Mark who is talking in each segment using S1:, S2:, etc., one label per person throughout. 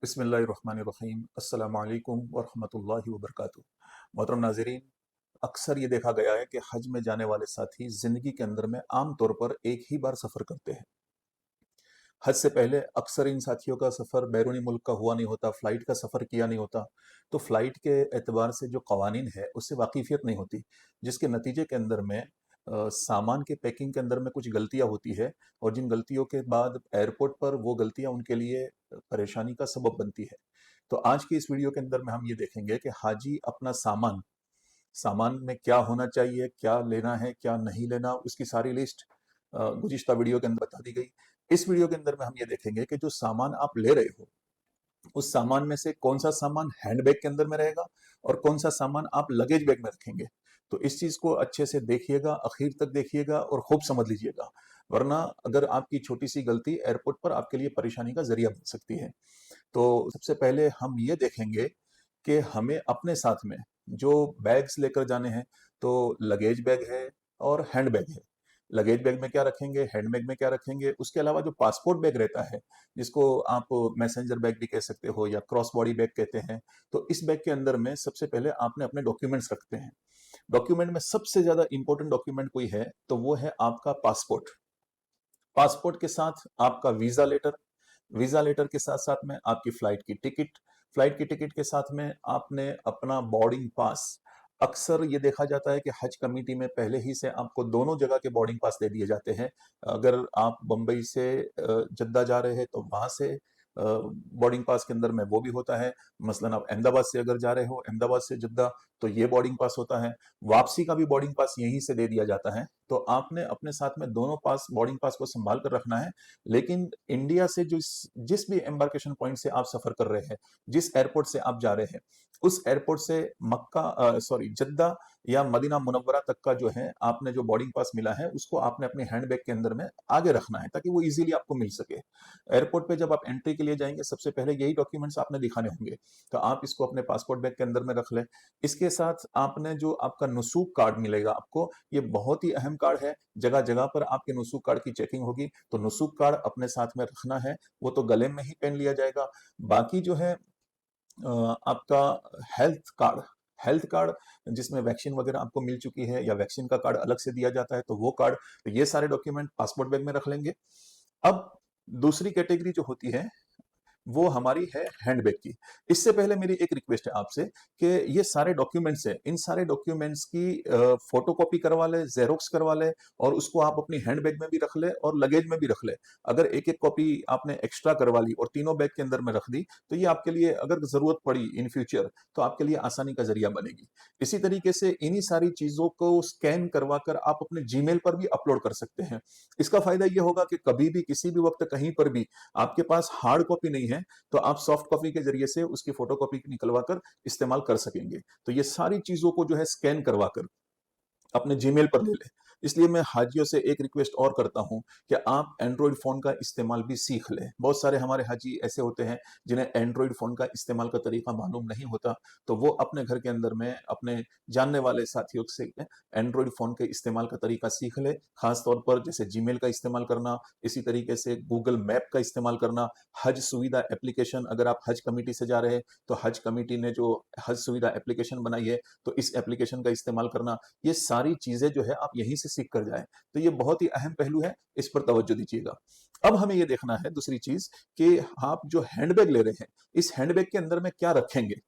S1: बिस्मिल्लाहिर्रहमानिर्रहीम अस्सलामु अलैकुम वरहमतुल्लाहि वबरकातुहू। मोहतरम नाज़रीन, अक्सर ये देखा गया है कि हज में जाने वाले साथी ज़िंदगी के अंदर में आम तौर पर एक ही बार सफ़र करते हैं। हज से पहले अक्सर इन साथियों का सफ़र बैरूनी मुल्क का हुआ नहीं होता, फ़्लाइट का सफ़र किया नहीं होता, तो फ़्लाइट के एतबार से जो कवानीन है उससे वाकिफ़ियत नहीं होती, जिसके नतीजे के अंदर में सामान के पैकिंग के अंदर में कुछ गलतियाँ होती है और जिन गलतियों के बाद एयरपोर्ट पर वो गलतियाँ उनके लिए परेशानी का सबब बनती है। तो आज की इस वीडियो के अंदर में हम ये देखेंगे कि हाजी अपना सामान सामान में क्या होना चाहिए, क्या लेना है, क्या नहीं लेना, उसकी सारी लिस्ट गुज़िश्ता वीडियो के अंदर बता दी गई। इस वीडियो के अंदर में हम ये देखेंगे कि जो सामान आप ले रहे हो, उस सामान में से कौन-सा सामान हैंडबैग के अंदर में रहेगा और कौन-सा सामान आप लगेज बैग में रखेंगे। तो इस चीज़ को अच्छे से देखिएगा, आखिर तक देखिएगा और खूब समझ लीजिएगा, वरना अगर आपकी छोटी-सी गलती एयरपोर्ट पर आपके लिए परेशानी का ज़रिया बन सकती है। तो सबसे पहले हम ये देखेंगे कि हमें अपने साथ में जो बैग्स लेकर जाने हैं, तो लगेज बैग है और हैंड बैग है। लगेज बैग में क्या रखेंगे, हैंड बैग में क्या रखेंगे, उसके अलावा जो पासपोर्ट बैग रहता है, जिसको आप मैसेंजर बैग भी कह सकते हो या क्रॉस बॉडी बैग कहते हैं, तो इस बैग के अंदर में सबसे पहले आपने अपने डॉक्यूमेंट्स रखते हैं। डॉक्यूमेंट में सबसे ज़्यादा इंपॉर्टेंट डॉक्यूमेंट कोई है, तो वो है आपका पासपोर्ट। पासपोर्ट के साथ आपका वीजा लेटर के साथ साथ में आपकी फ्लाइट की टिकट के साथ में आपने अपना बोर्डिंग पास। अक्सर ये देखा जाता है कि हज कमेटी में पहले ही से आपको दोनों जगह के बोर्डिंग पास दे दिए जाते हैं। अगर आप बंबई से जद्दा जा रहे हैं तो वहां से बोर्डिंग पास के अंदर में वो भी होता है। मसलन आप अहमदाबाद से अगर जा रहे हो, अहमदाबाद से जद्दा, तो ये बोर्डिंग पास होता है। वापसी का भी बोर्डिंग पास यहीं से दे दिया जाता है। तो आपने अपने साथ में दोनों पास बोर्डिंग पास को संभाल कर रखना है। लेकिन इंडिया से जो जिस भी एम्बार्केशन पॉइंट से आप सफर कर रहे हैं, जिस एयरपोर्ट से आप जा रहे हैं, उस एयरपोर्ट से जद्दा या मदीना मुनव्वरा तक का जो है आपने जो बोर्डिंग पास मिला है उसको आपने अपने हैंडबैग के अंदर में आगे रखना है ताकि वो इजीली आपको मिल सके। एयरपोर्ट पे जब आप एंट्री के लिए जाएंगे सबसे पहले यही डॉक्यूमेंट्स आपने दिखाने होंगे, तो आप इसको अपने पासपोर्ट बैग के अंदर में रख लें। इसके साथ आपने जो आपका नुसूक कार्ड मिलेगा आपको, ये बहुत ही अहम कार्ड है। जगह जगह पर आपके नुसूक कार्ड की चेकिंग होगी, तो नुसूक कार्ड अपने साथ में रखना है। वो तो गले में ही पहन लिया जाएगा। बाकी जो है आपका हेल्थ कार्ड हेल्थ कार्ड जिसमें वैक्सीन वगैरह आपको मिल चुकी है या वैक्सीन का कार्ड अलग से दिया जाता है, तो वो कार्ड, तो ये सारे डॉक्यूमेंट पासपोर्ट बैग में रख लेंगे। अब दूसरी कैटेगरी जो होती है वो हमारी है हैंडबैग की। इससे पहले मेरी एक रिक्वेस्ट है आपसे कि ये सारे डॉक्यूमेंट्स हैं, इन सारे डॉक्यूमेंट्स की फोटोकॉपी करवा लें, ज़ेरॉक्स करवा लें और उसको आप अपनी हैंडबैग में भी रख लें और लगेज में भी रख लें। अगर एक-एक कॉपी आपने एक्स्ट्रा करवा ली और तीनों बैग के अंदर में रख दी, तो ये आपके लिए अगर ज़रूरत पड़ी इन फ्यूचर, तो आपके लिए आसानी का ज़रिया बनेगी। इसी तरीके से इन्हीं सारी चीज़ों को स्कैन करवा कर आप अपने जीमेल पर भी अपलोड कर सकते हैं। इसका फ़ायदा ये होगा कि कभी भी, किसी भी वक़्त, कहीं पर भी आपके पास हार्ड कॉपी नहीं है, तो आप सॉफ्ट कॉपी के जरिए से उसकी फोटोकॉपी निकलवा कर इस्तेमाल कर सकेंगे। तो ये सारी चीजों को जो है स्कैन करवा कर अपने जीमेल पर ले लें। इसलिए मैं हाजियों से एक रिक्वेस्ट और करता हूं कि आप एंड्रॉइड फ़ोन का इस्तेमाल भी सीख लें। बहुत सारे हमारे हाजी ऐसे होते हैं जिन्हें एंड्रॉइड फ़ोन का इस्तेमाल का तरीका मालूम नहीं होता, तो वो अपने घर के अंदर में अपने जानने वाले साथियों से एंड्रॉइड फ़ोन के इस्तेमाल का तरीका सीख लें। खास तौर पर जैसे जीमेल का इस्तेमाल करना, इसी तरीके से गूगल मैप का इस्तेमाल करना, हज सुविधा एप्लीकेशन, अगर आप हज कमेटी से जा रहे हैं तो हज कमेटी ने जो हज सुविधा एप्लीकेशन बनाई है, तो इस एप्लीकेशन का इस्तेमाल करना, ये सारी चीजें जो है आप यहीं से सीख कर जाएं। तो ये बहुत ही अहम पहलू है, इस पर तवज्जो दीजिएगा। अब हमें ये देखना है दूसरी चीज कि आप जो हैंडबैग ले रहे हैं, इस हैंडबैग के अंदर में क्या रखेंगे।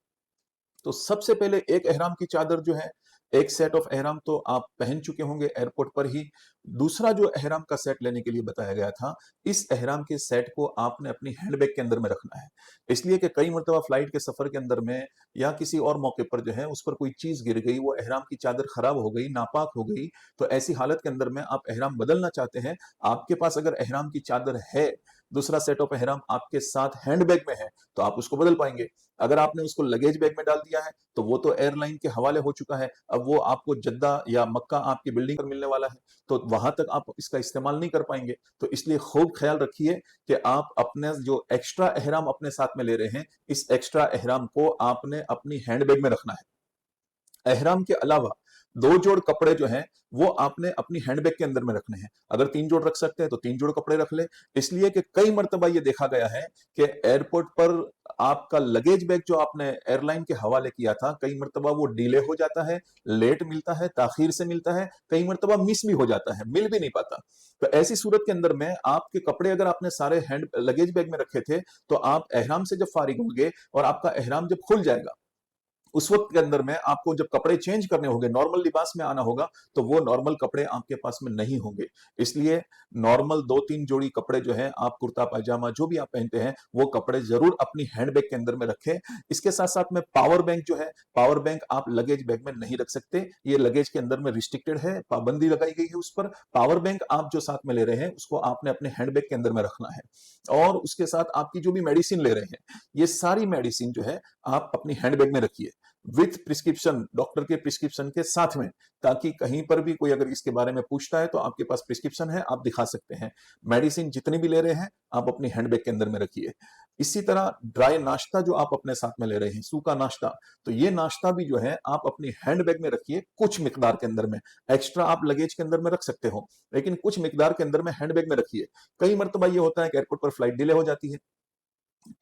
S1: तो सबसे पहले एक एहराम की चादर जो है, एक सेट ऑफ एहराम तो आप पहन चुके होंगे एयरपोर्ट पर ही। दूसरा जो एहराम का सेट लेने के लिए बताया गया था, इस एहराम के सेट को आपने अपनी हैंडबैग के अंदर में रखना है। इसलिए कि कई मरतबा फ्लाइट के सफर के अंदर में या किसी और मौके पर जो है उस पर कोई चीज गिर गई, वो एहराम की चादर खराब हो गई, नापाक हो गई, तो ऐसी हालत के अंदर में आप एहराम बदलना चाहते हैं। आपके पास अगर एहराम की चादर है, दूसरा सेट ऑफ एहराम आपके साथ हैंडबैग में है, तो आप उसको बदल पाएंगे। अगर आपने उसको लगेज बैग में डाल दिया है तो वो तो एयरलाइन के हवाले हो चुका है। अब वो आपको जद्दा या मक्का आपकी बिल्डिंग पर मिलने वाला है, तो वहां तक आप इसका इस्तेमाल नहीं कर पाएंगे। तो इसलिए खूब ख्याल रखिए कि आप अपने जो एक्स्ट्रा एहराम अपने साथ में ले रहे हैं, इस एक्स्ट्रा एहराम को आपने अपनी हैंडबैग में रखना है। एहराम के अलावा दो जोड़ कपड़े जो हैं वो आपने अपनी हैंडबैग के अंदर में रखने हैं। अगर तीन जोड़ रख सकते हैं तो तीन जोड़ कपड़े रख ले। इसलिए कि कई मर्तबा ये देखा गया है कि एयरपोर्ट पर आपका लगेज बैग जो आपने एयरलाइन के हवाले किया था, कई मरतबा वो डिले हो जाता है, लेट मिलता है, ताखीर से मिलता है, कई मरतबा मिस भी हो जाता है, मिल भी नहीं पाता। तो ऐसी सूरत के अंदर में आपके कपड़े अगर आपने सारे हैंड लगेज बैग में रखे थे, तो आप एहराम से जब फारिग होंगे और आपका एहराम जब खुल जाएगा, उस वक्त के अंदर में आपको जब कपड़े चेंज करने होंगे, नॉर्मल लिबास में आना होगा, तो वो नॉर्मल कपड़े आपके पास में नहीं होंगे। इसलिए नॉर्मल 2-3 जोड़ी कपड़े जो है, आप कुर्ता पायजामा जो भी आप पहनते हैं, वो कपड़े जरूर अपनी हैंडबैग के अंदर में रखें। इसके साथ साथ में पावर बैंक जो है, पावर बैंक आप लगेज बैग में नहीं रख सकते, ये लगेज के अंदर में रिस्ट्रिक्टेड है, पाबंदी लगाई गई है उस पर। पावर बैंक आप जो साथ में ले रहे हैं, उसको आपने अपने हैंडबैग के अंदर में रखना है। और उसके साथ आपकी जो भी मेडिसिन ले रहे हैं, ये सारी मेडिसिन जो है आप अपनी हैंडबैग में रखिए, विथ प्रिस्क्रिप्शन, डॉक्टर के प्रिस्क्रिप्शन के साथ में, ताकि कहीं पर भी कोई अगर इसके बारे में पूछता है तो आपके पास प्रिस्क्रिप्शन है, आप दिखा सकते हैं। मेडिसिन जितनी भी ले रहे हैं, आप अपनी हैंडबैग के अंदर में रखिए। इसी तरह ड्राई नाश्ता जो आप अपने साथ में ले रहे हैं, सूखा नाश्ता, तो ये नाश्ता भी जो है आप अपनी हैंडबैग में रखिए, कुछ मिकदार के अंदर में। एक्स्ट्रा आप लगेज के अंदर में रख सकते हो, लेकिन कुछ मिकदार के अंदर में हैंडबैग में रखिए। कई मरतबा ये होता है कि एयरपोर्ट पर फ्लाइट डिले हो जाती है,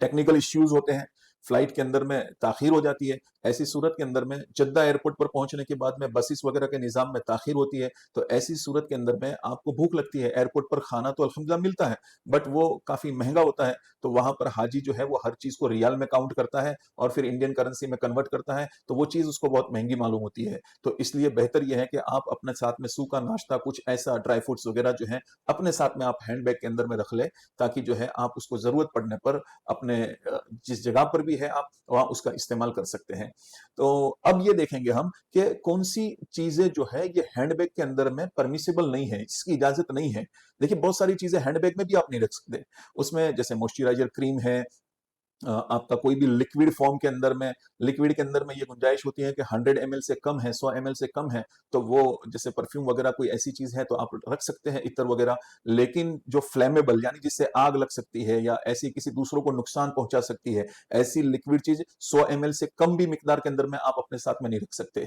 S1: टेक्निकल इश्यूज होते हैं, फ्लाइट के अंदर में ताखीर हो जाती है। ऐसी सूरत के अंदर में जद्दा एयरपोर्ट पर पहुंचने के बाद में बसेस वगैरह के निज़ाम में ताखीर होती है, तो ऐसी सूरत के अंदर में आपको भूख लगती है। एयरपोर्ट पर खाना तो अल्हम्दुलिल्लाह मिलता है, बट वो काफ़ी महंगा होता है, तो वहां पर हाजी जो है वो हर चीज़ को रियाल में काउंट करता है और फिर इंडियन करेंसी में कन्वर्ट करता है, तो वो चीज़ उसको बहुत महंगी मालूम होती है। तो इसलिए बेहतर यह है कि आप अपने साथ में सूखा नाश्ता, कुछ ऐसा ड्राई फ्रूट्स वगैरह जो है अपने साथ में आप हैंड बैग के अंदर में रख ले, ताकि जो है आप उसको ज़रूरत पड़ने पर अपने जिस जगह पर भी है आप वहां उसका इस्तेमाल कर सकते हैं। तो अब ये देखेंगे हम कि कौन सी चीजें जो है ये हैंडबैग के अंदर में परमिसिबल नहीं है, इसकी इजाजत नहीं है। देखिए बहुत सारी चीजें हैंडबैग में भी आप नहीं रख सकते। उसमें जैसे मॉइस्चराइजर क्रीम है, आपका कोई भी लिक्विड फॉर्म के अंदर में, लिक्विड के अंदर में ये गुंजाइश होती है कि 100 ml से कम है, 100 ml से कम है, तो वो जैसे परफ्यूम वगैरह कोई ऐसी चीज है तो आप रख सकते हैं, इत्र वगैरह। लेकिन जो फ्लेमेबल यानी जिससे आग लग सकती है या ऐसी किसी दूसरों को नुकसान पहुंचा सकती है, ऐसी लिक्विड चीज 100 ml से कम भी मिकदार के अंदर में आप अपने साथ में नहीं रख सकते।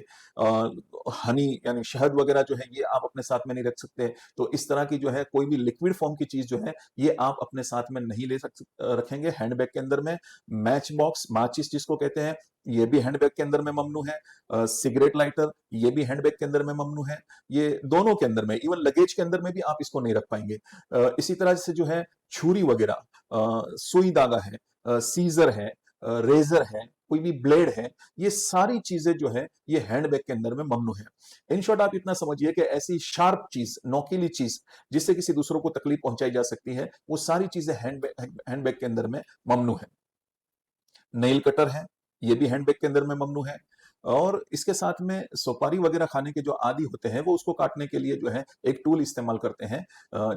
S1: हनी यानी शहद वगैरह जो है ये आप अपने साथ में नहीं रख सकते। तो इस तरह की जो है कोई भी लिक्विड फॉर्म की चीज जो है ये आप अपने साथ में नहीं रखेंगे हैंडबैग के अंदर में। मैच बॉक्स, माचिस जिसको कहते हैं, ये भी हैंडबैग के अंदर में ममनू है। सिगरेट लाइटर, ये भी हैंडबैग के अंदर में ममनू है। ये दोनों के अंदर में, इवन लगेज के अंदर में भी आप इसको नहीं रख पाएंगे। इसी तरह से जो है छुरी वगैरह, सुई धागा है, सीजर है, रेजर है, कोई भी ब्लेड है, ये सारी चीजें जो है ये हैंडबैग के अंदर में ममनू है। इन शॉर्ट आप इतना समझिए कि ऐसी शार्प चीज, नोकीली चीज जिससे किसी दूसरों को तकलीफ पहुंचाई जा सकती है, वो सारी चीजें हैंडबैग के अंदर में ममनू है। नेल कटर है, ये भी हैंडबैग के अंदर में ममनू है। और इसके साथ में सुपारी वगैरह खाने के जो आदी होते हैं वो उसको काटने के लिए जो है एक टूल इस्तेमाल करते हैं,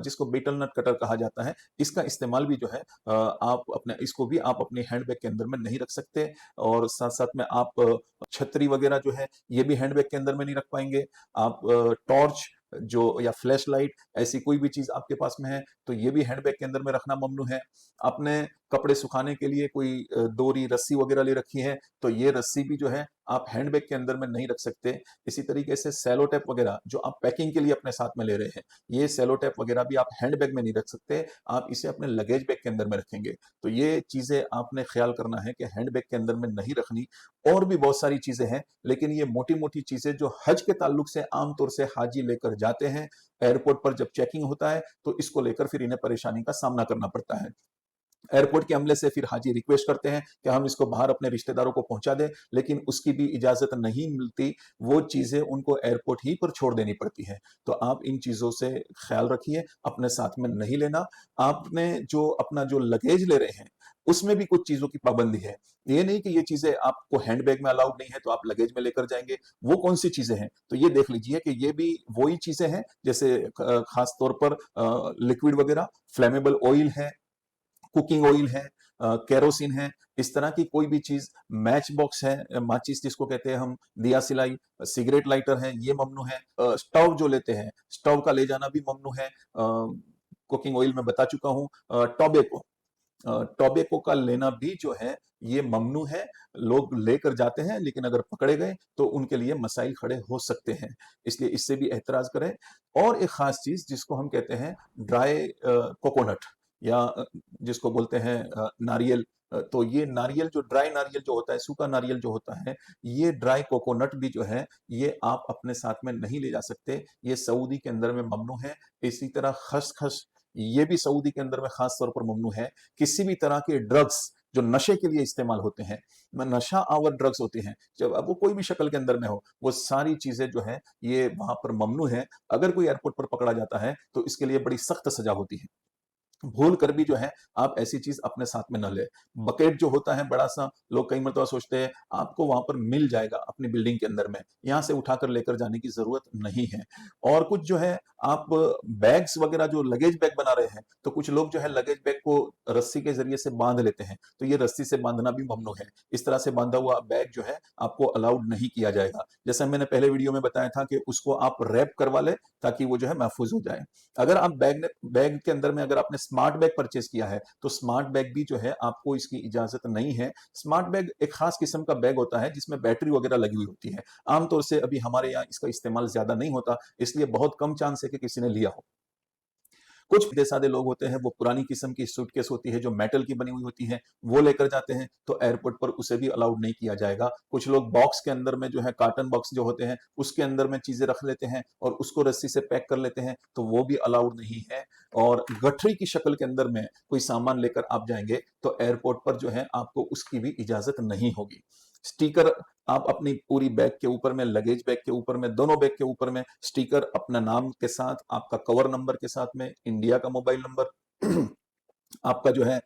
S1: जिसको बीटल नट कटर कहा जाता है। इसका इस्तेमाल भी जो है आप अपने इसको भी आप अपने हैंडबैग के अंदर में नहीं रख सकते। और साथ साथ में आप छतरी वगैरह जो है ये भी हैंडबैग के अंदर में नहीं रख पाएंगे। आप टॉर्च जो या फ्लैश लाइट, ऐसी कोई भी चीज आपके पास में है तो ये भी हैंडबैग के अंदर में रखना ममनू है। आपने कपड़े सुखाने के लिए कोई डोरी, रस्सी वगैरह ले रखी है, तो ये रस्सी भी जो है आप हैंडबैग के अंदर में नहीं रख सकते। इसी तरीके से सेलो टेप वगैरह जो आप पैकिंग के लिए अपने साथ में ले रहे हैं, ये सेलो टेप वगैरह भी आप हैंडबैग में नहीं रख सकते, आप इसे अपने लगेज बैग के अंदर में रखेंगे। तो ये चीजें आपने ख्याल करना है कि हैंडबैग के अंदर में नहीं रखनी। और भी बहुत सारी चीजें हैं, लेकिन ये मोटी मोटी चीजें जो हज के ताल्लुक से आमतौर से हाजी लेकर जाते हैं, एयरपोर्ट पर जब चेकिंग होता है तो इसको लेकर फिर इन्हें परेशानी का सामना करना पड़ता है। एयरपोर्ट के अमले से फिर हाजी रिक्वेस्ट करते हैं कि हम इसको बाहर अपने रिश्तेदारों को पहुंचा दें, लेकिन उसकी भी इजाजत नहीं मिलती, वो चीजें उनको एयरपोर्ट ही पर छोड़ देनी पड़ती हैं। तो आप इन चीजों से ख्याल रखिए, अपने साथ में नहीं लेना। आपने जो अपना जो लगेज ले रहे हैं उसमें भी कुछ चीजों की पाबंदी है। ये नहीं कि ये चीजें आपको हैंडबैग में अलाउड नहीं है तो आप लगेज में लेकर जाएंगे। वो कौन सी चीजें हैं तो ये देख लीजिए कि ये भी वही चीजें हैं, जैसे खास तौर पर लिक्विड वगैरह, फ्लेमेबल ऑयल है, कुकिंग ऑयल है, केरोसिन है, इस तरह की कोई भी चीज, मैच बॉक्स है, माचिस जिसको कहते हैं हम, दिया सिलाई, सिगरेट लाइटर है, ये ममनू है। स्टोव जो लेते हैं, स्टोव का ले जाना भी ममनू है। कुकिंग ऑयल में बता चुका हूं। टोबैको, टोबैको का लेना भी जो है ये ममनू है। लोग लेकर जाते हैं लेकिन अगर पकड़े गए तो उनके लिए मसाइल खड़े हो सकते हैं, इसलिए इससे भी एहतराज करें। और एक खास चीज जिसको हम कहते हैं ड्राई कोकोनट, या जिसको बोलते हैं नारियल, तो ये नारियल जो ड्राई नारियल जो होता है, सूखा नारियल जो होता है, ये ड्राई कोकोनट भी जो है ये आप अपने साथ में नहीं ले जा सकते, ये सऊदी के अंदर में ममनू है। इसी तरह खसखस ये भी सऊदी के अंदर में खास तौर पर ममनू है। किसी भी तरह के ड्रग्स जो नशे के लिए इस्तेमाल होते हैं, नशा आवर ड्रग्स होते हैं, जब अब वो कोई भी शक्ल के अंदर में हो, वो सारी चीजें जो है ये वहां पर ममनू है। अगर कोई एयरपोर्ट पर पकड़ा जाता है तो इसके लिए बड़ी सख्त सजा होती है। भूल कर भी जो है आप ऐसी चीज अपने साथ में न ले। बकेट जो होता है बड़ा सा, लोग कई मरतबा सोचते हैं आपको वहां पर मिल जाएगा अपनी बिल्डिंग के अंदर में, यहां से उठाकर लेकर जाने की जरूरत नहीं है। और कुछ जो है आप बैग्स वगैरह जो लगेज बैग बना रहे हैं, तो कुछ लोग जो है लगेज बैग को रस्सी के जरिए से बांध लेते हैं, तो ये रस्सी से बांधना भी ममनू है। इस तरह से बांधा हुआ बैग जो है आपको अलाउड नहीं किया जाएगा। जैसा मैंने पहले वीडियो में बताया था कि उसको आप रैप करवा ले ताकि वो जो है महफूज हो जाए। अगर आप बैग के अंदर में अगर आपने स्मार्ट बैग परचेज किया है, तो स्मार्ट बैग भी जो है आपको इसकी इजाजत नहीं है। स्मार्ट बैग एक खास किस्म का बैग होता है जिसमें बैटरी वगैरह लगी हुई होती है। आमतौर से अभी हमारे यहाँ इसका इस्तेमाल ज्यादा नहीं होता, इसलिए बहुत कम चांस है कि किसी ने लिया हो। कुछ सीधे साधे लोग होते हैं, वो पुरानी किस्म की सूटकेस होती है जो मेटल की बनी हुई होती है, वो लेकर जाते हैं, तो एयरपोर्ट पर उसे भी अलाउड नहीं किया जाएगा। कुछ लोग बॉक्स के अंदर में जो है कार्टन बॉक्स जो होते हैं उसके अंदर में चीजें रख लेते हैं और उसको रस्सी से पैक कर लेते हैं, तो वो भी अलाउड नहीं है। और गठरी की शक्ल के अंदर में कोई सामान लेकर आप जाएंगे तो एयरपोर्ट पर जो है आपको उसकी भी इजाजत नहीं होगी। स्टिकर आप अपनी पूरी बैग के ऊपर में, लगेज बैग के ऊपर में, दोनों बैग के ऊपर में स्टिकर अपना नाम के साथ, आपका कवर नंबर के साथ में, इंडिया का मोबाइल नंबर आपका जो है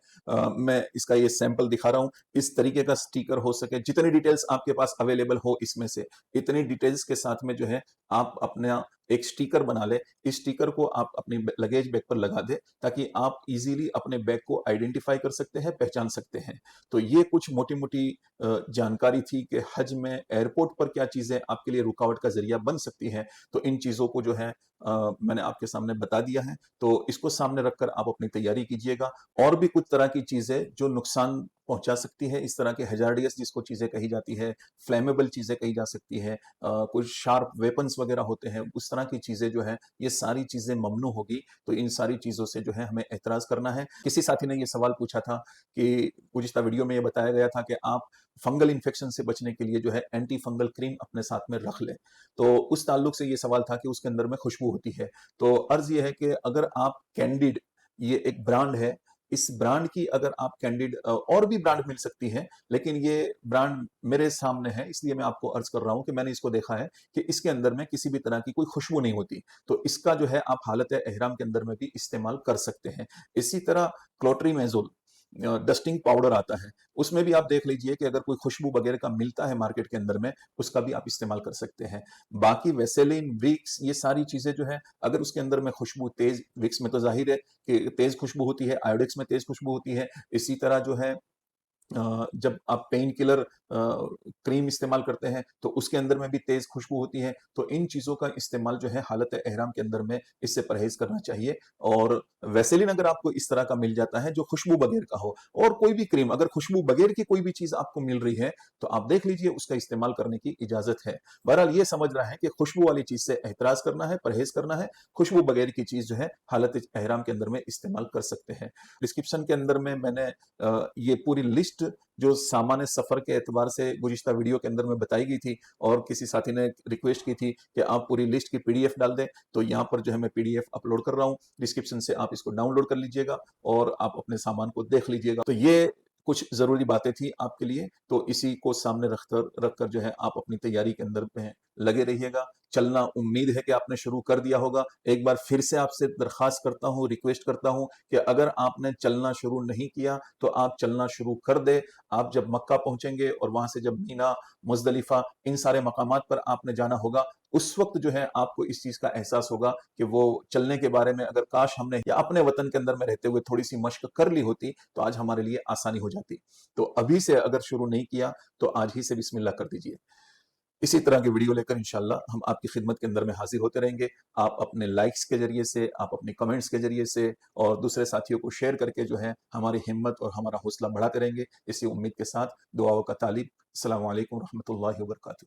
S1: मैं इसका ये सैंपल दिखा रहा हूं, इस तरीके का स्टिकर हो सके, जितनी डिटेल्स आपके पास अवेलेबल हो इसमें से इतनी डिटेल्स के साथ में जो है आप अपना एक स्टिकर बना ले। इस स्टिकर को आप अपनी लगेज बैग पर लगा दे ताकि आप इजीली अपने बैग को आइडेंटिफाई कर सकते हैं, पहचान सकते हैं। तो ये कुछ मोटी मोटी जानकारी थी कि हज में एयरपोर्ट पर क्या चीजें आपके लिए रुकावट का जरिया बन सकती है। तो इन चीजों को जो है मैंने आपके सामने बता दिया है, तो इसको सामने रखकर आप अपनी तैयारी कीजिएगा। और भी कुछ तरह की चीजें जो नुकसान पहुंचा सकती है, इस तरह के हजार्डियस जिसको चीजें कही जाती है, फ्लेमेबल चीजें कही जा सकती है, कुछ शार्प वेपन्स वगैरह होते हैं, उस तरह की चीजें जो है ये सारी चीजें ममनू होगी। तो इन सारी चीजों से जो है हमें एतराज करना है। किसी साथी ने ये सवाल पूछा था कि गुज़िश्ता वीडियो में ये बताया गया था कि आप फंगल इन्फेक्शन से बचने के लिए जो है एंटी फंगल क्रीम अपने साथ में रख लें। तो उस ताल्लुक से ये सवाल था कि उसके अंदर में खुशबू होती है। तो अर्ज ये है कि अगर आप कैंडिड, ये एक ब्रांड है, इस ब्रांड की अगर आप कैंडिड, और भी ब्रांड मिल सकती है लेकिन ये ब्रांड मेरे सामने है इसलिए मैं आपको अर्ज कर रहा हूं कि मैंने इसको देखा है कि इसके अंदर में किसी भी तरह की कोई खुशबू नहीं होती। तो इसका जो है आप हालत एहराम के अंदर में भी इस्तेमाल कर सकते हैं। इसी तरह क्लोट्रीमेजोल डस्टिंग पाउडर आता है, उसमें भी आप देख लीजिए कि अगर कोई खुशबू वगैरह का मिलता है मार्केट के अंदर में, उसका भी आप इस्तेमाल कर सकते हैं। बाकी वेसेलिन, विक्स, ये सारी चीजें जो है अगर उसके अंदर में खुशबू तेज, विक्स में तो जाहिर है कि तेज खुशबू होती है, आयोडेक्स में तेज खुशबू होती है। इसी तरह जो है जब आप पेन किलर क्रीम इस्तेमाल करते हैं तो उसके अंदर में भी तेज खुशबू होती है। तो इन चीजों का इस्तेमाल जो है हालत एहराम के अंदर में इससे परहेज करना चाहिए। और वैसेलिन अगर आपको इस तरह का मिल जाता है जो खुशबू बगैर का हो, और कोई भी क्रीम अगर खुशबू बगैर की कोई भी चीज आपको मिल रही है, तो आप देख लीजिए उसका इस्तेमाल करने की इजाजत है। बहरहाल ये समझ रहा है कि खुशबू वाली चीज से एहतराज करना है, परहेज करना है, खुशबू बगैर की चीज जो है हालत एहराम के अंदर में इस्तेमाल कर सकते हैं। डिस्क्रिप्शन के अंदर में मैंने ये पूरी लिस्ट जो सामान्य सफर के एतबार से गुज़िश्ता वीडियो के अंदर में बताई गई थी, और किसी साथी ने रिक्वेस्ट की थी कि आप पूरी लिस्ट की पीडीएफ डाल दें, तो यहाँ पर जो है मैं पीडीएफ अपलोड कर रहा हूँ, डिस्क्रिप्शन से आप इसको डाउनलोड कर लीजिएगा और आप अपने सामान को देख लीजिएगा। तो ये कुछ जरूरी बातें थी आपके लिए, तो इसी को सामने रखकर जो है आप अपनी तैयारी के अंदर में लगे रहिएगा। चलना उम्मीद है कि आपने शुरू कर दिया होगा। एक बार फिर से आपसे दरखास्त करता हूँ, रिक्वेस्ट करता हूँ कि अगर आपने चलना शुरू नहीं किया तो आप चलना शुरू कर दे। आप जब मक्का पहुंचेंगे और वहां से जब मीना, मुजदलिफा, इन सारे मकामात पर आपने जाना होगा, उस वक्त जो है आपको इस चीज का एहसास होगा कि वो चलने के बारे में अगर काश हमने या अपने वतन के अंदर में रहते हुए थोड़ी सी मशक कर ली होती तो आज हमारे लिए आसानी हो जाती। तो अभी से अगर शुरू नहीं किया तो आज ही से बिस्मिल्लाह कर दीजिए। इसी तरह की वीडियो लेकर इंशाल्लाह हम आपकी खिदमत के अंदर में हाजिर होते रहेंगे। आप अपने लाइक्स के जरिए से, आप अपने कमेंट्स के जरिए से और दूसरे साथियों को शेयर करके जो है हमारी हिम्मत और हमारा हौसला बढ़ाते रहेंगे। इसी उम्मीद के साथ दुआओं का तालिब। अस्सलामु अलैकुम रहमतुल्लाहि व बरकातुहू।